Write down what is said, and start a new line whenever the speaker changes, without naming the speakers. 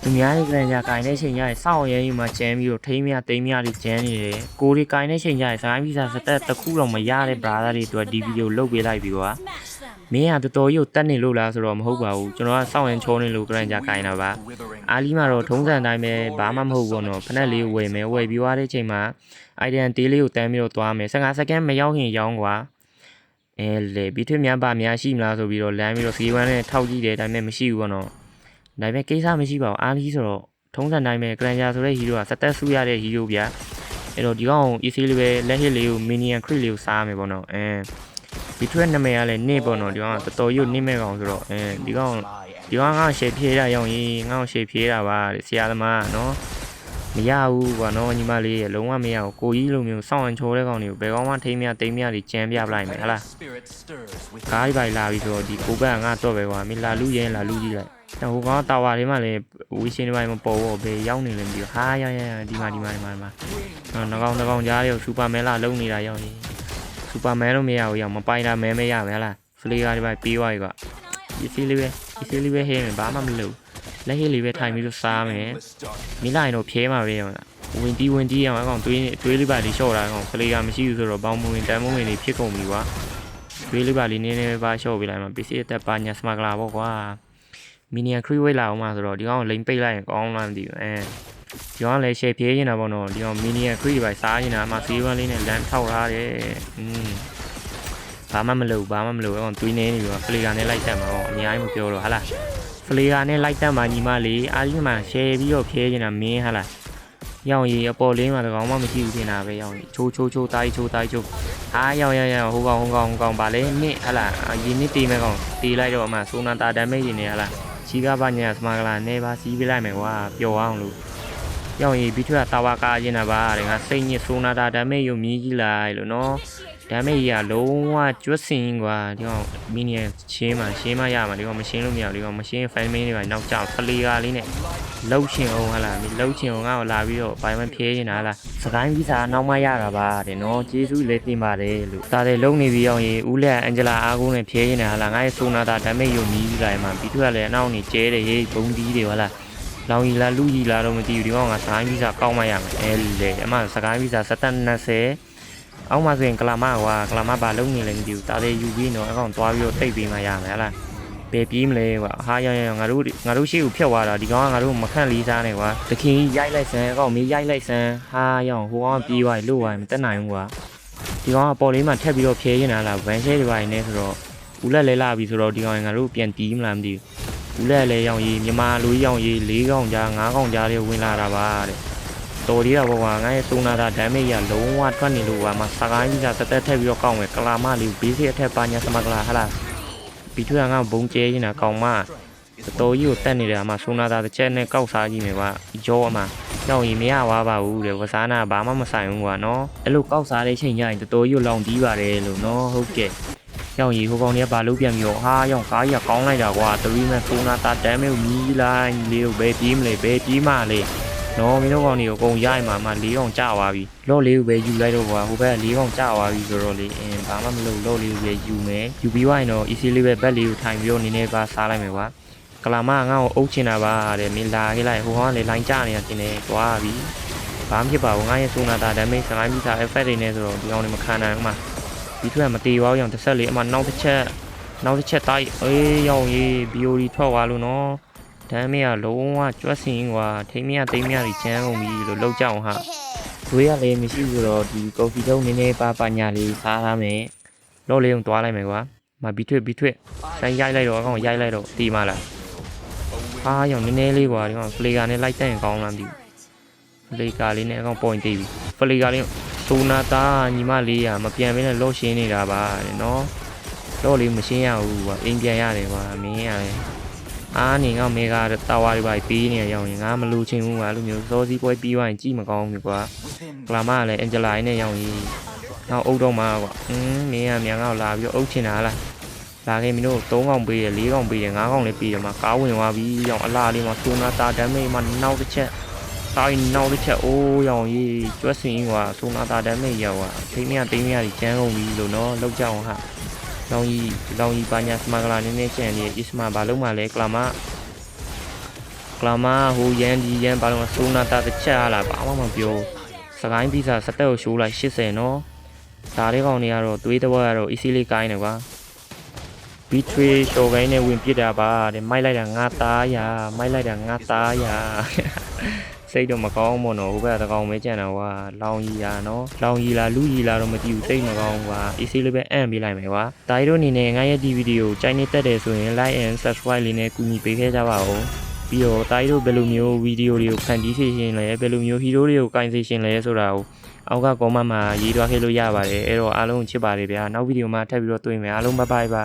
သူများတွေကလည်းကြာကိုင်းတဲ့ချိန်ကျရင်စောင့်ရဲကြီးမှာကျန်းပြီးတော့ထိမ်းမြသိမ်းမြတွေကျန်းနေတယ်ကိုတွေကိုင်းတဲ့ချိန်ကျရင်စကိုင်းဗီဇာစတက်တစ်ခုတော့မရတဲ့ brother တွေအတွက်ဒီဗီဒီယိုလုတ်ပေးလိုက်ပြီကွာမင်းကတော်တော်ကြီးကိုတက်နေလို့လားဆိုတော့မဟုတ်ပါဘူးကျွန်တော်ကစောင့်ရင်ချောနေလို့ကရင်ကြာကိုင်းတာပါအားလီမှာတော့ထုံးစံတိုင်းပဲဘာမှမဟုတ်ဘူးတော့ဖက်လေးကိုဝယ်မယ်ဝယ်ပြီးသွားတဲ့ချိန်မှာ item တေးလေးကိုတန်းပြီးတော့သွားမယ်15စက္ကန့်မရောက်ခင်ရောင်းကွာလေပြီးထွေးများပါများရှိမလားဆိုပြီးတော့လမ်းပြီးတော့ C1 နဲ့ထောက်ကြည့်တယ်ဒါပေမဲ့မရှိဘူးပေါ့နော်ဒါပေမဲ့ကိစ္စမရှိပါဘူးအားလီဆိုတော့ထုံးစံတိုင်းပဲကရန်ဂျာဆိုတဲ့ဟီရိုကစတက်ဆူရတဲ့ဟီရိုဗျာအဲ့တော့ဒီကောင် easy လေးပဲလက်ဟစ်လေးကို minion crit လေးကိုစားမယ်ပေါ့နော်ဒီထွက်နာမည်ကလည်းနေပေါ့နော်ဒီကောင်ကတော်တော်ရုပ်နေမဲ့ကောင်ဆိုတော့ဒီကောင်ငါ့ရှေ့ဖြေးတာရောင်းရင်ငါ့ရှေ့ဖြေးတာပါဆရာသမားနော်မရဘူးကွာနော်ညီမလေးရေလုံးဝမရဘူးကိုကြီးလိုမျိုးစောင့်ရင်ချိုးတဲ့ကောင်တွေကိုဘယ်ကောင်မှထိမ်းမြတိမ်းမြတွေကြမ်းပြပလိုက်မယ်ဟလားကားဒီပိုင်လာပြီဆိုတော့ဒီကိုဘက်ကငါတော့ပဲကွာမင်းလာလူရင်လာလူကြီးလိုက်ဟိုကောင်တာဝါလေးမှလည်းဝီရှင်ဒီပိုင်မပေါ်တော့ဘယ်ရောက်နေလဲမသိဘူးဟာရဒီမှာငကောင်ကြားလေးကိုစူပါမဲလာလုံးနေတာရောက်ရင်စူပါမဲတော့မရဘူးရောက်မပိုင်တာမဲမရပဲဟလားဖလေကားဒီပိုင်ပြီးသွားပြီကွာဒီစီလေးပဲဟဲမယ်ဘာမှမလုပ်လက်ဟစ်လေးပဲထိုင်ပြီးတော့စားမယ်မိလိုက်တော့ဖြဲမှာပဲရောဝင်တီးအောင်အကောင်တွေးလေးပါလေးရှော့တာကောင်ဖလေကားမရှိဘူးဆိုတော့ဘောင်းမဝင်တန်းမဝင်လေးဖြစ်ကုန်ပြီကွာတွေးလေးပါလေးနည်းနည်းပါရှော့ပေးလိုက်မှာပစ္စည်းအသက်ပါညာစမဂလာပေါ့ကွာမီနီယန်ခရီးဝေးလာအောင်မှာဆိုတော့ဒီကောင်လိမ့်ပိတ်လိုက်ရင်ကောင်းလားမသိဘူးဒီကောင်လည်းရှယ်ဖြဲနေတာပေါ့နော်ဒီကောင်မီနီယန်ခရီးတွေပဲစားနေတာအမှစီးဝမ်းလေးနဲ့လမ်းထောက်ထားတယ်ဘာမှမလုပ်အကောင်တွေးနေပြီကွာဖလေကာနဲ့လိုက်တက်မှာပေါ့အများကြီးမပြောတော့ဟာလားဖလေကာနဲ့လိုက်တက်မှာညီမလေးအားကြီးမှရှယ်ပြီးတော့ဖြဲနေတာမင်းဟာလားရောင်ရီအပေါ်လေးမှာတကောင်မှမရှိဘူးထင်တာပဲရောင်ရီချိုးတိုင်းအားရောင်ဟိုကောင်ပါလေနစ်ဟာလားရင်းနစ်တေးမဲ့ကောင်တေးလိုက်တော့အမှဆိုနာတာဒမ်းမိတ်နေရလားချီကားပါညာစမဂလာနေပါစီးပေးလိုက်မယ်ကွာပျော်အောင်လို့ရောင်ရီပြီးထွက်ကတာဝါကားရင်းတာပါတဲ့ငါစိတ်ညစ်ဆိုနာတာဒမ်းမိတ်ရုံမြည်ကြီးလိုက်လို့နော်ဒမ်းမိတ်ကြီးကလုံးဝကျွတ်စင်ကွာဒီကောင်မီနီယန်ရှင်းမရမှာဒီကောင်မရှင်းလို့မရဘူးဒီကောင်မရှင်းဖိုင်မင်းတွေပါနောက်ကျဖလီကာလေးနဲ့လှုပ်ချင်အောင်ဟာလားလှုပ်ချင်အောင်ငါ့ကိုလာပြီးတော့ဘိုင်မဖြဲနေတာလားစကိုင်းဗီဇာနောက်မှရတာပါတဲ့နော်ကျေးဇူးလည်းတင်ပါတယ်လို့ဒါလည်းလုံနေပြီးအောင်ရေဦးလက်အန်ဂျလာအားကိုနဲ့ဖြဲနေတာဟာလားငါရဲ့ဆိုနာတာဒမ်းမိတ်ရုံမြည်ကြီးလိုက်မှာပြီးထွက်ကလည်းအနောက်နေကျဲတယ်ရေးဘုံတီးတွေဟာလားလောင်ကြီးလားလူကြီးလားတော့မသိဘူးဒီကောင်ကစကိုင်းဗီဇာကောက်မှရမယ်လေအမှစကိုင်းဗီဇာ720အောက်မှာဆိုရင်ကလာမကွာကလာမဘာလုံးနေလဲမသိဘူးဒါလေးယူပြီးတော့အကောင်သွားပြီးတော့တိတ်ပေးမှရမယ်ဟလားဘယ်ပြေးမလဲကွာဟာရောင်ငါတို့ရှေ့ကိုဖြတ်သွားတာဒီကောင်ကငါတို့မခန့်လီးစားနေကွာတခင်ရိုက်လိုက်စမ်းအကောင်မေးရိုက်လိုက်စမ်းဟာရောင်ဟိုကောင်ပြေးသွားပြီလို့သွားပြီမတက်နိုင်ဘူးကွာဒီကောင်ကပေါ်လေးမှာထက်ပြီးတော့ဖြဲနေတာလားဗန်ရှဲတွေပါနေဆိုတော့ဦးလက်လဲလာပြီဆိုတော့ဒီကောင်ငါတို့ပြန်တီးမလားမသိဘူးဦးလက်လဲရောင်ကြီးမြမလိုရောင်ကြီး၄ကောင်ကြား၅ကောင်ကြားတွေဝင်လာတာပါတဲ့တော်သေးတာပေါ့ကွာငါရဲ့ဆိုနာတာဒမ်းမိတ်ရလုံးဝထွက်နေလို့ကွာမစကိုင်းကြီးကစတက်ထက်ပြီးတော့ကောက်မယ်ကလာမလေးဘေးစီအထက်ပါညာစမကလာဟာလားပြီးထွေးကငါဘုံကျဲနေတာကောင်မတော်ကြီးကိုတက်နေတယ်အမဆိုနာတာတစ်ချက်နဲ့ကောက်စားကြည့်မယ်ကွာရောအမကြောက်ရင်မရပါဘူးတဲ့ဝစားနာဘာမှမဆိုင်ဘူးကွာနော်အဲ့လိုကောက်စားတဲ့ချိန်ကျရင်တော်ကြီးကိုလောင်တီးပါတယ်လို့နော်ဟုတ်ကဲ့ကြောက်ရင်ဟိုကောင်တွေကဘာလို့ပြန်ပြီးတော့ဟာရောင်ကားကြီးကောင်းလိုက်တာကွာ3မဲ့ဆိုနာတာဒမ်းမိတ်ကိုမြည်လိုက်လေးကိုဘယ်ပြေးမလဲဘယ်ပြေးမှလဲနော်မင်းတို့ကောင်တွေကိုအကုန်ရိုက်မှာမှ၄ကောင်ကျသွားပြီလော့လေးကိုပဲယူလိုက်တော့ကွာဟိုဘက်၄ကောင်ကျသွားပြီဆိုတော့လေဘာမှမလုပ်လော့လေးကိုပဲယူမယ်ယူပြီးသွားရင်တော့ easy လေးပဲဘက်လေးကိုထိုင်ပြီးတော့နည်းနည်းပါစားလိုက်မယ်ကွာကလာမငါ့ကိုအုပ်ချင်တာပါတဲ့မင်းလာခဲ့လိုက်ဟိုကောင်ကလေလိုင်းကျနေတာတင်နေသွားပြီဘာမှဖြစ်ပါဘူးငါရဲ့ဆိုနာတာဒမ်းမိတ်15မီတာ effect တွေနဲ့ဆိုတော့ဒီကောင်တွေမခံနိုင်ဘူးမှာဒီထွက်ကမတေသွားအောင်တစ်ဆက်လေးအမှနောက်တစ်ချက်တိုက်ရောင်ရေး BOD ထွက်သွားလို့နော်ဒမ်းမေကလုံးဝကျွတ်စင်ကွာထိမ်းမြသိမ်းမြတွေကျန်းကုန်ပြီလို့လောက်ကြအောင်ဟာဝေးရလည်းမရှိဘူးတော့ဒီကော်ဖီတုံးနည်းနည်းပါညာလေးစားထားမယ်လော့လေးအောင်တွားလိုက်မယ်ကွာမပြီးထွေဆိုင်ရိုက်လိုက်တော့အကောင်ရိုက်လိုက်တော့တီးမလားဟာရောင်နည်းနည်းလေးကွာဒီကောင်ဖလေကာနဲ့လိုက်တက်ရင်ကောင်းလားမသိဘူးဖလေကာလေးနဲ့အကောင်ပွင့်တီးပြီဖလေကာလေးဆိုနာတာညီမလေးကမပြန်မင်းနဲ့လော့ရှင်းနေတာပါတဲ့နော်လော့လေးမရှင်းရဘူးကွာအိမ်ပြန်ရတယ်ကွာမင်းရတယ်အားနေငါမေကတော့တာဝါတွေပါပြီးနေရအောင်ရင်ငါမလူချင်းဘူးကွာလူမျိုးစောစီးပွဲပြီးသွားရင်ကြည့်မကောင်းဘူးကွာကလာမကလည်းအန်ဂျလာနဲ့ရောင်ရင်နောက်အုပ်တော့မှာကွာမင်းကမြန်ငါ့ကိုလာပြီးတော့အုပ်ချင်တာလားလာခဲ့မင်းတို့3កောင်ပေးတယ်4កောင်ပေးတယ်5កောင်လည်းပေးတယ်မှာကားဝင်သွားပြီးရောင်အလားလေးမှာဆိုနာတာဒမ်းမိတ်မှာနောက်တစ်ချက်တိုင်းနောက်တစ်ချက်အိုးရောင်ကြီးကျွတ်စင်ကွာဆိုနာတာဒမ်းမိတ်ရောက်ကွာထိမရတိမရကြီးကျန်းကုန်ပြီလို့နော်လောက်ကြအောင်ဟာလောင်ကြီးပါညာစမဂလာနည်းနည်းကျန်နေအစ်မဘာလုံးမှလဲကလာမ ကလာမဟိုရန်ဒီရန်ဘာလို့ဆိုနာတာတစ်ချက်ဟာလားဘာမှမပြောစကိုင်းပီစာစတက်ကိုရှိုးလိုက်80နော်ဒါလေးကောင်တွေကတော့သွေးတော့ကတော့ easy လေးကိုင်းတယ်ကွာ betray ရှော်ကိုင်းနဲ့ဝင်ပစ်တာပါတဲ့မိုက်လိုက်တာငါသားရမိုက်လိုက်တာငါသားရစိတ်တော့မကောင်းဘူးနော်ဟိုဘက်ကတကောင်ပဲကြံတာကွာလောင်ကြီးရနော်လောင်ကြီးလားလူကြီးလားတော့မသိဘူးစိတ်မကောင်းကွာ easy လေးပဲအံ့ပေးလိုက်မယ်ကွာဒါရီတို့အနေနဲ့ငါရဲ့ဒီဗီဒီယိုကြိုက်နေတတ်တယ်ဆိုရင် like and subscribe လေးနဲ့ကူညီပေးခဲ့ကြပါဦးပြီးတော့တာရီတို့ဘယ်လိုမျိုးဗီဒီယိုတွေကိုဖန်တီးစေရှင်လဲဘယ်လိုမျိုးဟီးရိုးတွေကိုကင်စေရှင်လဲဆိုတာကိုအောက်ကကောမန့်မှာရေးသွားခဲ့လို့ရပါတယ်အဲ့တော့အားလုံးချစ်ပါတယ်ဗျာနောက်ဗီဒီယိုမှာထပ်ပြီးတော့တွေ့မယ်အားလုံးဘိုင်ဘိုင်ပါ